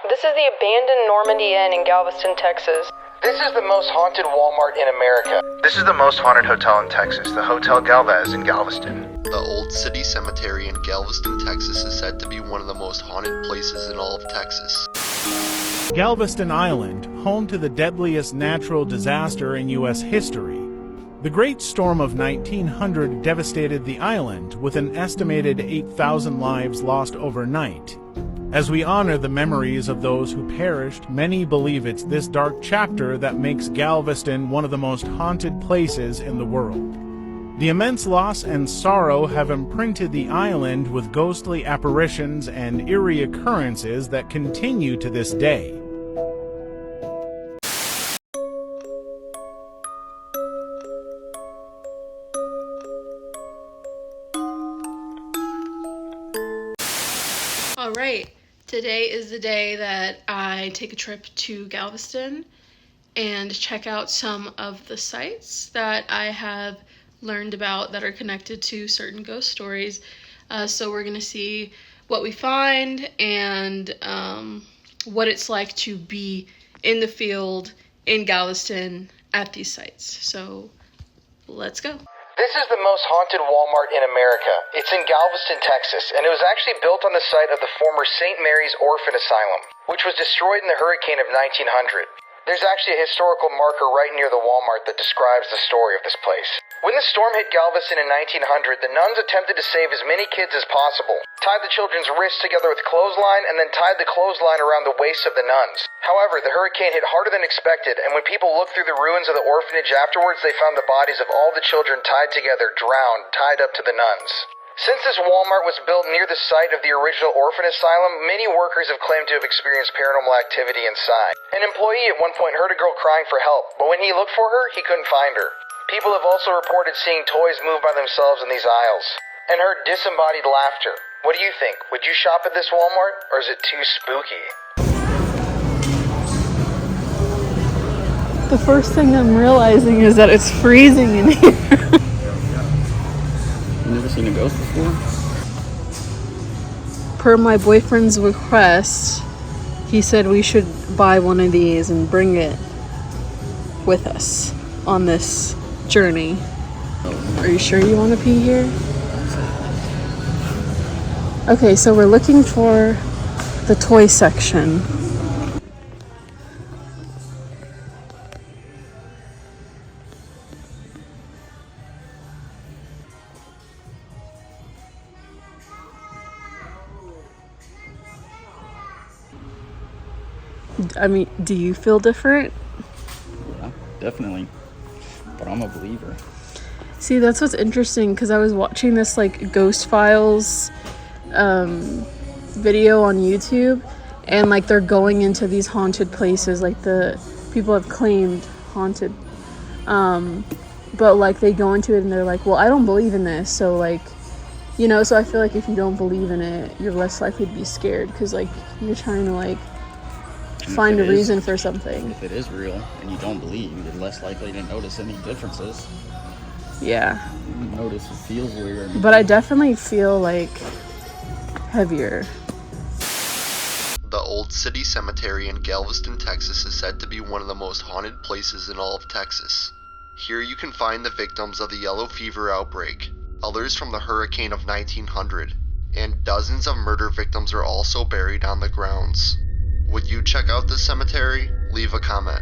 This is the abandoned Normandy Inn in Galveston, Texas. This is the most haunted Walmart in America. This is the most haunted hotel in Texas, the Hotel Galvez in Galveston. The Old City Cemetery in Galveston, Texas is said to be one of the most haunted places in all of Texas. Galveston Island, home to the deadliest natural disaster in U.S. history. The Great Storm of 1900 devastated the island, with an estimated 8,000 lives lost overnight. As we honor the memories of those who perished, many believe it's this dark chapter that makes Galveston one of the most haunted places in the world. The immense loss and sorrow have imprinted the island with ghostly apparitions and eerie occurrences that continue to this day. All right. Today is the day that I take a trip to Galveston and check out some of the sites that I have learned about that are connected to certain ghost stories. So we're going to see what we find and what it's like to be in the field in Galveston at these sites. So let's go. This is the most haunted Walmart in America. It's in Galveston, Texas, and it was actually built on the site of the former St. Mary's Orphan Asylum, which was destroyed in the hurricane of 1900. There's actually a historical marker right near the Walmart that describes the story of this place. When the storm hit Galveston in 1900, the nuns attempted to save as many kids as possible, tied the children's wrists together with clothesline, and then tied the clothesline around the waists of the nuns. However, the hurricane hit harder than expected, and when people looked through the ruins of the orphanage afterwards, they found the bodies of all the children tied together, drowned, tied up to the nuns. Since this Walmart was built near the site of the original orphan asylum, many workers have claimed to have experienced paranormal activity inside. An employee at one point heard a girl crying for help, but when he looked for her, he couldn't find her. People have also reported seeing toys move by themselves in these aisles, and heard disembodied laughter. What do you think? Would you shop at this Walmart, or is it too spooky? The first thing I'm realizing is that it's freezing in here. You never seen a ghost before? Per my boyfriend's request, he said we should buy one of these and bring it with us on this journey. Are you sure you want to pee here? Okay, so we're looking for the toy section. I mean, do you feel different? Yeah, definitely. But I'm a believer. See, that's what's interesting, because I was watching this like Ghost Files video on YouTube, and like they're going into these haunted places, like the people have claimed haunted, but like they go into it and they're like, well, I don't believe in this, so like, you know, so I feel like if you don't believe in it, you're less likely to be scared, because like you're trying to like find a reason for something. If it is real and you don't believe, you're less likely to notice any differences. Yeah. You notice it feels weird. But I definitely feel like heavier. The Old City Cemetery in Galveston, Texas is said to be one of the most haunted places in all of Texas. Here you can find the victims of the yellow fever outbreak, others from the hurricane of 1900, and dozens of murder victims are also buried on the grounds. Would you check out this cemetery? Leave a comment.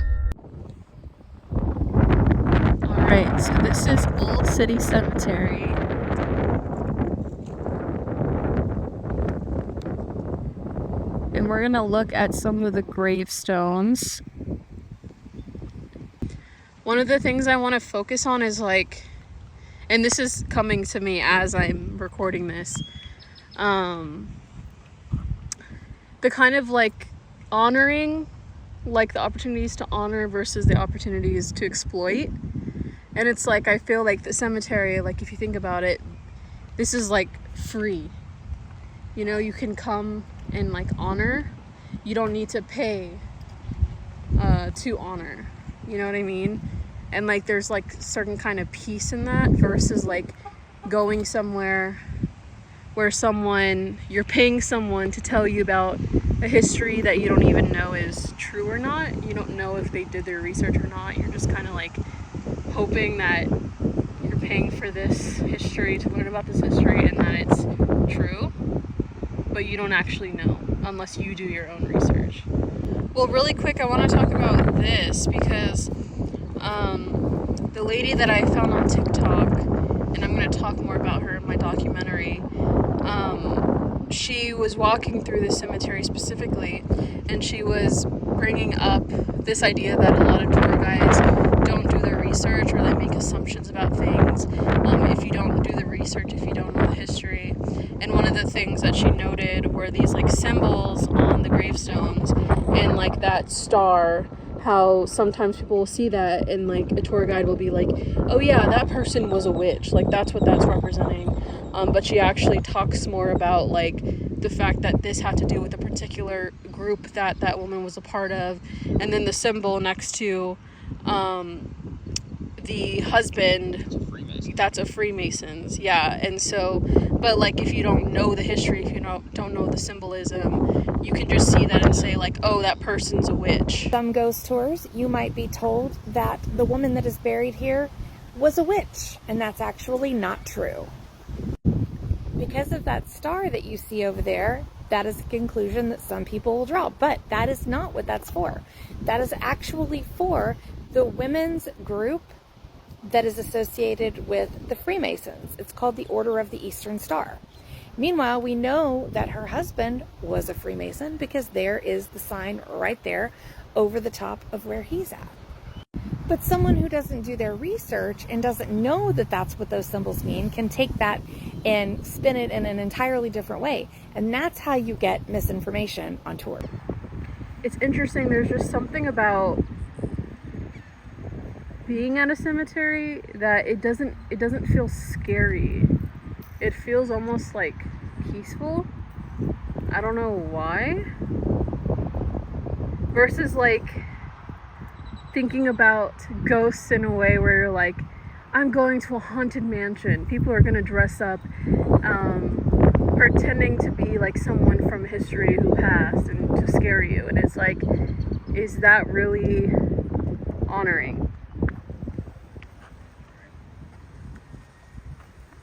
Alright, so this is Old City Cemetery. And we're gonna look at some of the gravestones. One of the things I want to focus on is like, and this is coming to me as I'm recording this, the kind of like honoring, like the opportunities to honor versus the opportunities to exploit. And it's like, I feel like the cemetery, like if you think about it, this is like free, you know, you can come and like honor. You don't need to pay to honor, you know what I mean? And like there's like certain kind of peace in that versus like going somewhere where you're paying someone to tell you about a history that you don't even know is true or not. You don't know if they did their research or not. You're just kind of like hoping that you're paying for this history to learn about this history and that it's true, but you don't actually know unless you do your own research. Well, really quick, I want to talk about this because the lady that I found on TikTok, and I'm going to talk more about her in my documentary, she was walking through the cemetery specifically, and she was bringing up this idea that a lot of tour guides don't do their research, or they make assumptions about things if you don't do the research, if you don't know the history. And one of the things that she noted were these like symbols on the gravestones and like that star, how sometimes people will see that and like a tour guide will be like, oh yeah, that person was a witch, like that's what that's representing. But she actually talks more about like the fact that this had to do with a particular group that that woman was a part of, and then the symbol next to the husband, that's a Freemasons. Yeah. And so, but like if you don't know the history, if you don't know the symbolism, you can just see that and say like, oh, that person's a witch. Some ghost tours, you might be told that the woman that is buried here was a witch, and that's actually not true. Because of that star that you see over there, that is a conclusion that some people will draw, but that is not what that's for. That is actually for the women's group that is associated with the Freemasons. It's called the Order of the Eastern Star. Meanwhile, we know that her husband was a Freemason because there is the sign right there over the top of where he's at. But someone who doesn't do their research and doesn't know that that's what those symbols mean can take that and spin it in an entirely different way. And that's how you get misinformation on tour. It's interesting, there's just something about being at a cemetery that it doesn't feel scary. It feels almost like peaceful. I don't know why. Versus like thinking about ghosts in a way where you're like, I'm going to a haunted mansion. People are gonna dress up, pretending to be like someone from history who passed and to scare you. And it's like, is that really honoring?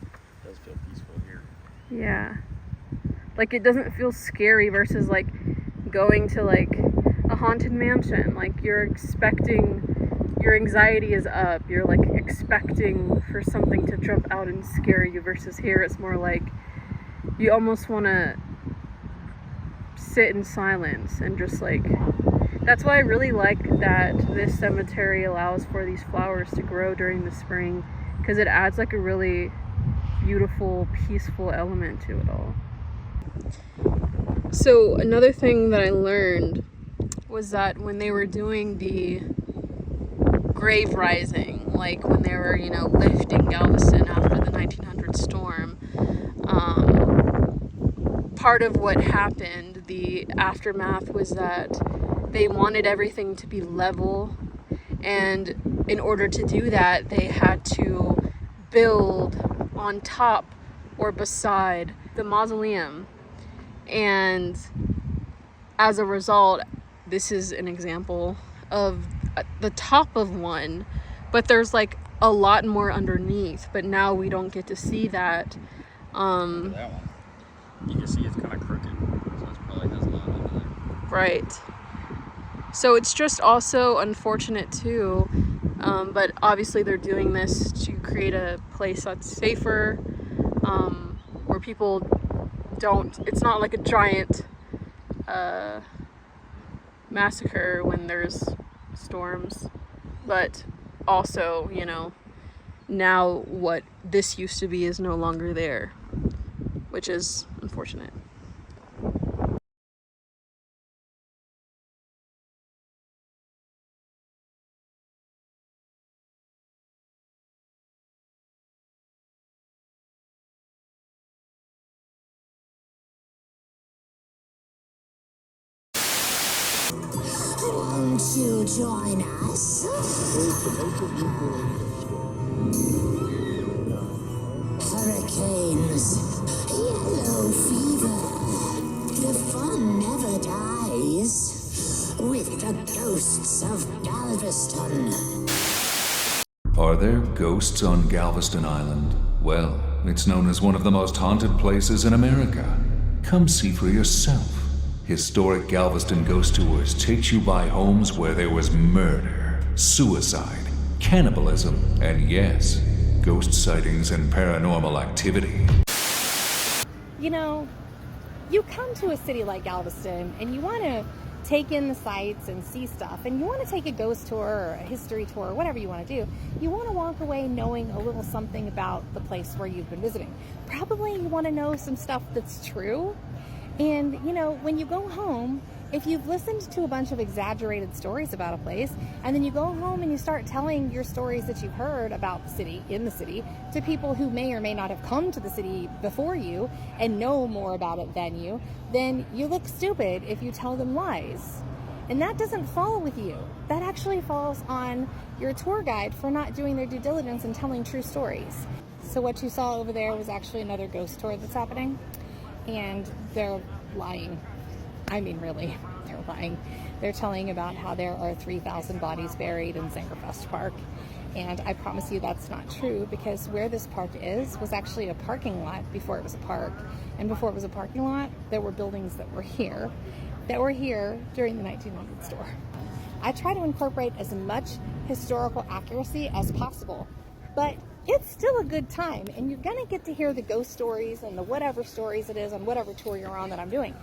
It does feel peaceful here. Yeah. Like it doesn't feel scary versus like going to like a haunted mansion. Like you're expecting, your anxiety is up. You're like expecting for something to jump out and scare you, versus here it's more like you almost want to sit in silence and just like, that's why I really like that this cemetery allows for these flowers to grow during the spring, because it adds like a really beautiful, peaceful element to it all. So another thing that I learned was that when they were doing the grave rising, like when they were, you know, lifting Galveston after the 1900 storm, part of what happened, the aftermath, was that they wanted everything to be level, and in order to do that, they had to build on top or beside the mausoleum. And as a result, this is an example of the top of one, but there's like a lot more underneath, but now we don't get to see that. Look at that one. You can see it's kind of crooked, so it probably has a lot under there. Right. So it's just also unfortunate too, but obviously they're doing this to create a place that's safer, where people don't, it's not like a giant massacre when there's storms, but also, you know, now what this used to be is no longer there, which is unfortunate. Won't you join us? Hurricanes, yellow fever, the fun one never dies. With the ghosts of Galveston. Are there ghosts on Galveston Island? Well, it's known as one of the most haunted places in America. Come see for yourself. Historic Galveston Ghost Tours takes you by homes where there was murder, suicide, cannibalism, and yes, ghost sightings and paranormal activity. You know, you come to a city like Galveston and you want to take in the sights and see stuff, and you want to take a ghost tour or a history tour, whatever you want to do. You want to walk away knowing a little something about the place where you've been visiting. Probably you want to know some stuff that's true. And, you know, when you go home, if you've listened to a bunch of exaggerated stories about a place, and then you go home and you start telling your stories that you've heard about the city, in the city, to people who may or may not have come to the city before you and know more about it than you, then you look stupid if you tell them lies. And that doesn't fall with you. That actually falls on your tour guide for not doing their due diligence and telling true stories. So what you saw over there was actually another ghost tour that's happening. And they're lying. I mean, really, they're lying. They're telling about how there are 3,000 bodies buried in Zangerfest Park. And I promise you that's not true, because where this park is was actually a parking lot before it was a park. And before it was a parking lot, there were buildings that were here during the 1900s tour. I try to incorporate as much historical accuracy as possible, but it's still a good time, and you're gonna get to hear the ghost stories and the whatever stories it is on whatever tour you're on that I'm doing.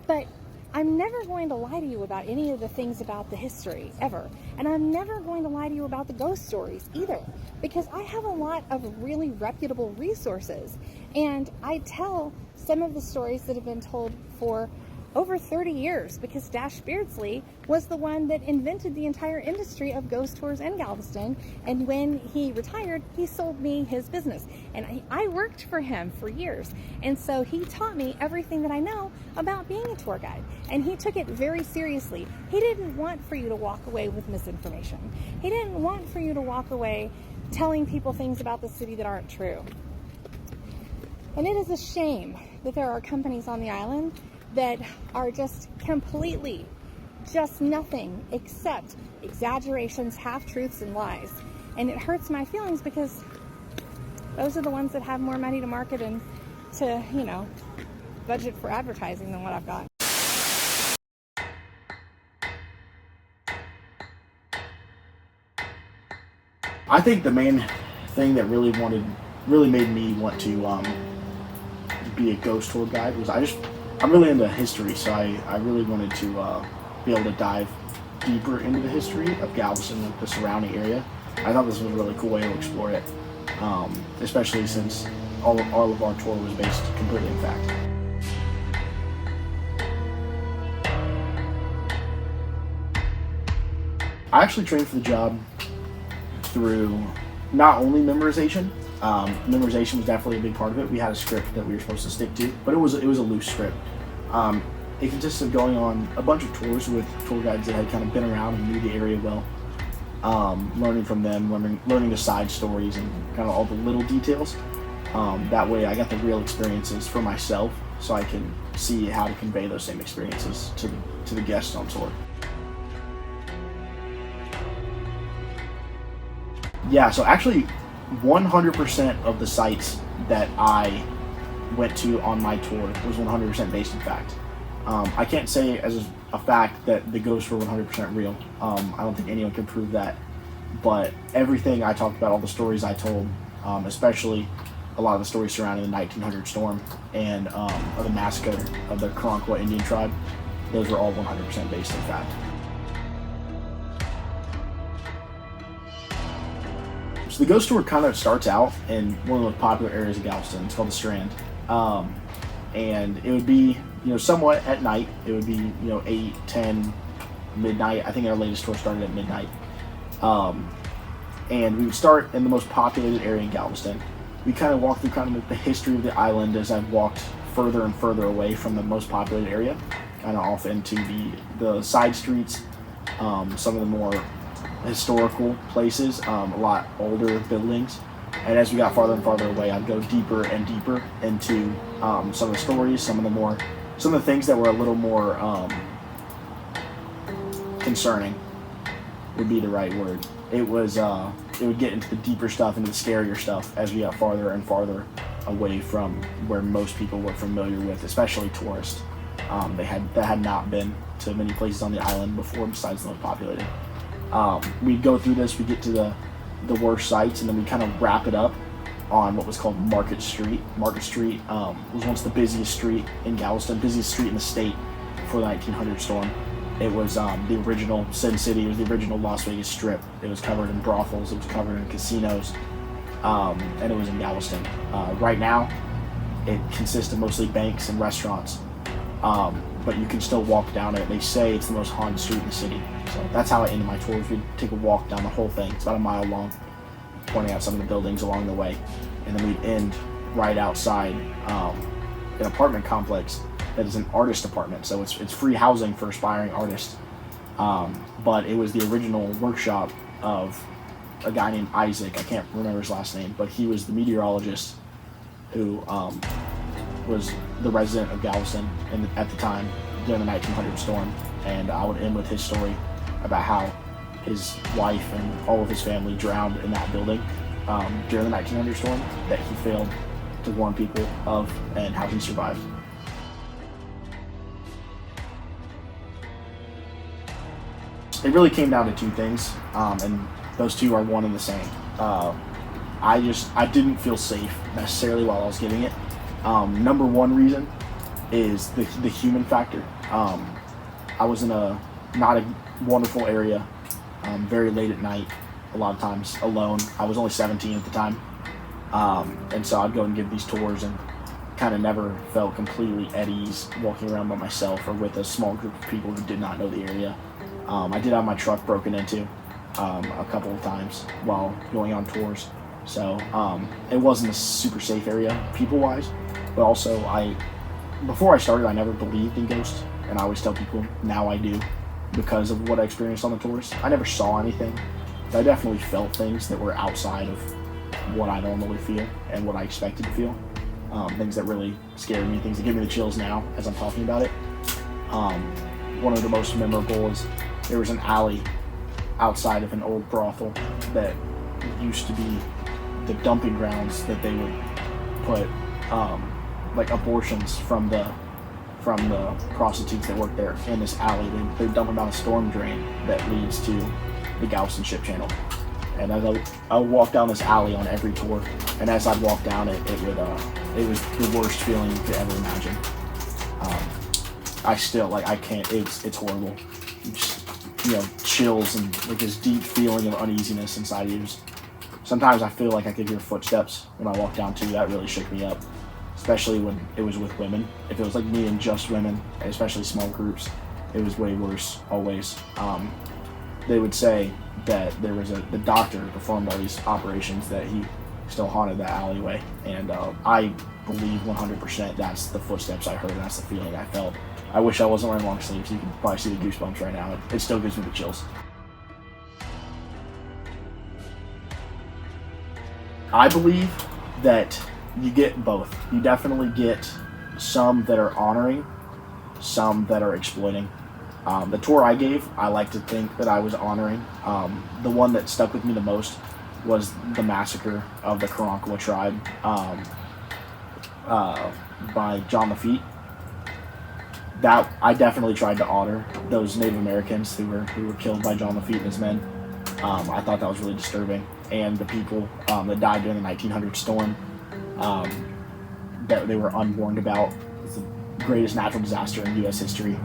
But I'm never going to lie to you about any of the things about the history, ever. And I'm never going to lie to you about the ghost stories either, because I have a lot of really reputable resources. And I tell some of the stories that have been told for over 30 years, because Dash Beardsley was the one that invented the entire industry of ghost tours in Galveston. And when he retired, he sold me his business. And I worked for him for years. And so he taught me everything that I know about being a tour guide. And he took it very seriously. He didn't want for you to walk away with misinformation. He didn't want for you to walk away telling people things about the city that aren't true. And it is a shame that there are companies on the island that are just completely just nothing except exaggerations, half-truths, and lies. And it hurts my feelings, because those are the ones that have more money to market and to, you know, budget for advertising than what I've got. I think the main thing that really made me want to be a ghost tour guide was I'm really into history, so I really wanted to be able to dive deeper into the history of Galveston and the surrounding area. I thought this was a really cool way to explore it, especially since all of our tour was based completely in fact. I actually trained for the job through not only memorization. Memorization was definitely a big part of it. We had a script that we were supposed to stick to, but it was a loose script. It consisted of going on a bunch of tours with tour guides that had kind of been around and knew the area well, learning from them, learning the side stories and kind of all the little details. That way I got the real experiences for myself, so I can see how to convey those same experiences to the guests on tour. Yeah, so actually 100% of the sites that I went to on my tour was 100% based in fact. I can't say as a fact that the ghosts were 100% real. I don't think anyone can prove that. But everything I talked about, all the stories I told, especially a lot of the stories surrounding the 1900 storm and of the massacre of the Karankawa Indian tribe, those were all 100% based in fact. So the ghost tour kind of starts out in one of the most popular areas of Galveston. It's called the Strand, and it would be, you know, somewhat at night. It would be, you know, 8, 10, midnight. I think our latest tour started at midnight, and we would start in the most populated area in Galveston. We kind of walk through kind of the history of the island as I've walked further and further away from the most populated area, kind of off into the side streets, some of the more historical places, a lot older buildings. And as we got farther and farther away, I'd go deeper and deeper into some of the stories, some of the more some of the things that were a little more concerning would be the right word. It would get into the deeper stuff, into the scarier stuff as we got farther and farther away from where most people were familiar with, especially tourists. That had not been to many places on the island before besides the most populated. We'd go through this, we'd get to the worst sites, and then we kind of wrap it up on what was called Market Street. Market Street was once the busiest street in Galveston, busiest street in the state before the 1900 storm. It was the original Sin City. It was the original Las Vegas Strip. It was covered in brothels. It was covered in casinos, and it was in Galveston. Right now, it consists of mostly banks and restaurants, but you can still walk down it. They say it's the most haunted street in the city. So that's how I ended my tours. We'd take a walk down the whole thing. It's about a mile long, pointing out some of the buildings along the way, and then we'd end right outside an apartment complex that is an artist apartment. So it's free housing for aspiring artists, but it was the original workshop of a guy named Isaac. I can't remember his last name, but he was the meteorologist who was the resident of Galveston at the time during the 1900 storm. And I would end with his story about how his wife and all of his family drowned in that building during the 1900 storm that he failed to warn people of, and how he survived. It really came down to two things, and those two are one and the same. I didn't feel safe necessarily while I was giving it. Number one reason is the human factor. I was in not a wonderful area, very late at night, a lot of times alone. I was only 17 at the time, and so I'd go and give these tours and kind of never felt completely at ease walking around by myself or with a small group of people who did not know the area. I did have my truck broken into a couple of times while going on tours, so it wasn't a super safe area people-wise, but also before I started, I never believed in ghosts, and I always tell people now I do because of what I experienced on the tours. I never saw anything, but I definitely felt things that were outside of what I normally feel and what I expected to feel. Things that really scared me, things that give me the chills now as I'm talking about it. One of the most memorable is there was an alley outside of an old brothel that used to be the dumping grounds that they would put like abortions from the prostitutes that worked there in this alley. They dump them down a storm drain that leads to the Galveston Ship Channel. And as I would walk down this alley on every tour, and as I'd walk down it, it was the worst feeling you could ever imagine. I still, I can't, it's horrible. Just, chills and like this deep feeling of uneasiness inside you. Sometimes I feel like I could hear footsteps when I walk down too. That really shook me up, especially when it was with women. If it was like me and just women, especially small groups, it was way worse always. They would say that there was the doctor who performed all these operations that he still haunted that alleyway, and I believe 100% that's the footsteps I heard, that's the feeling I felt. I wish I wasn't wearing long sleeves. You can probably see the goosebumps right now. It still gives me the chills. I believe that you get both. You definitely get some that are honoring, some that are exploiting. The tour I gave, I like to think that I was honoring. The one that stuck with me the most was the massacre of the Karankawa tribe by John Lafitte. That I definitely tried to honor those Native Americans who were killed by John Lafitte and his men. I thought that was really disturbing, and the people that died during the 1900 storm that they were unwarned about. It's the greatest natural disaster in U.S. history,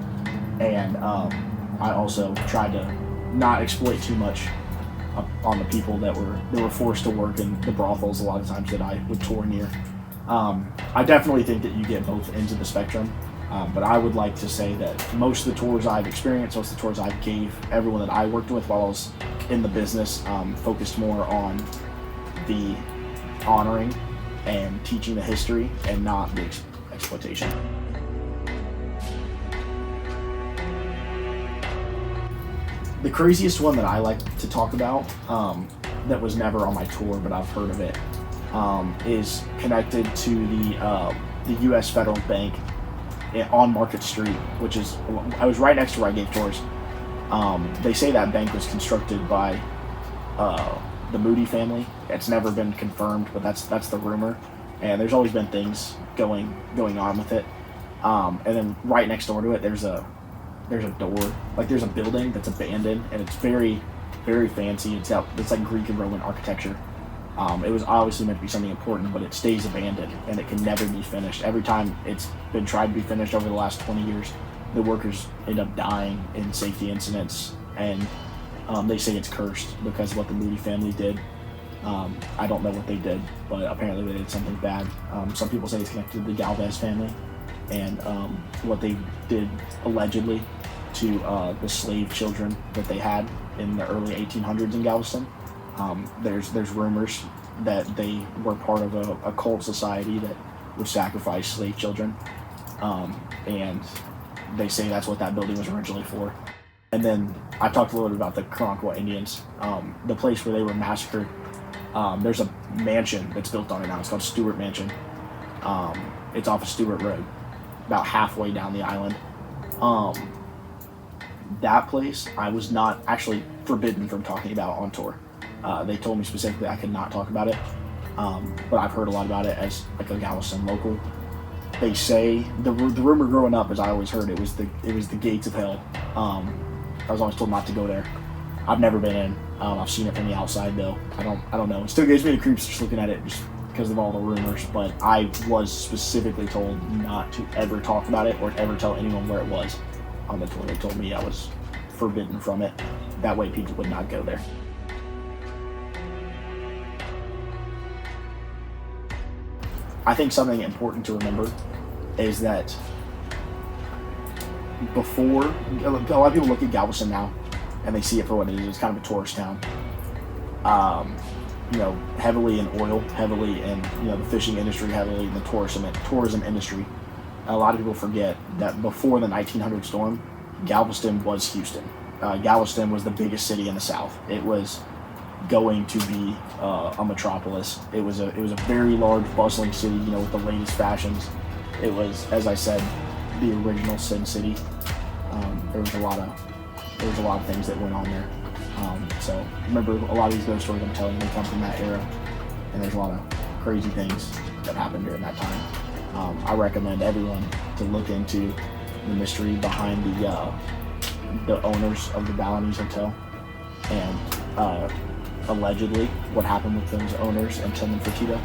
and I also tried to not exploit too much on the people that were forced to work in the brothels a lot of times that I would tour near. I definitely think that you get both ends of the spectrum. But I would like to say that most of the tours I've experienced, most of the tours I gave everyone that I worked with while I was in the business, focused more on the honoring and teaching the history and not the exploitation. The craziest one that I like to talk about, that was never on my tour, but I've heard of it, is connected to the U.S. Federal Bank on Market Street, which is, I was right next to where I gave tours. They say that bank was constructed by the Moody family. It's never been confirmed, but that's the rumor. And there's always been things going on with it. And then right next door to it, there's a door, like there's a building that's abandoned, and it's very, very fancy. It's like Greek and Roman architecture. It was obviously meant to be something important, but it stays abandoned and it can never be finished. Every time it's been tried to be finished over the last 20 years, the workers end up dying in safety incidents, and they say it's cursed because of what the Moody family did. I don't know what they did, but apparently they did something bad. Some people say it's connected to the Galvez family and what they did allegedly to the slave children that they had in the early 1800s in Galveston. There's rumors that they were part of a cult society that would sacrifice slave children, and they say that's what that building was originally for. And then I talked a little bit about the Karankawa Indians, the place where they were massacred. There's a mansion that's built on it now. It's called Stewart Mansion. It's off of Stewart Road, about halfway down the island. That place I was not actually forbidden from talking about on tour. They told me specifically I could not talk about it, but I've heard a lot about it as like a Galveston local. They say the rumor growing up, as I always heard, it was the gates of hell. I was always told not to go there. I've never been in. I've seen it from the outside though. I don't know. It still gives me the creeps just looking at it, just because of all the rumors. But I was specifically told not to ever talk about it or ever tell anyone where it was on the tour. They told me I was forbidden from it. That way people would not go there. I think something important to remember is that before, a lot of people look at Galveston now and they see it for what it is. It's kind of a tourist town. Heavily in oil, heavily in the fishing industry, heavily in the tourism industry. A lot of people forget that before the 1900 storm, Galveston was Houston. Galveston was the biggest city in the South. It was going to be a metropolis. It was a very large, bustling city, with the latest fashions. It was, as I said, the original Sin City. There was a lot of things that went on there. So remember, a lot of these ghost stories I'm telling you, they come from that era, and there's a lot of crazy things that happened during that time. I recommend everyone to look into the mystery behind the owners of the Balinese Hotel and allegedly what happened with those owners and Tillman Fertitta.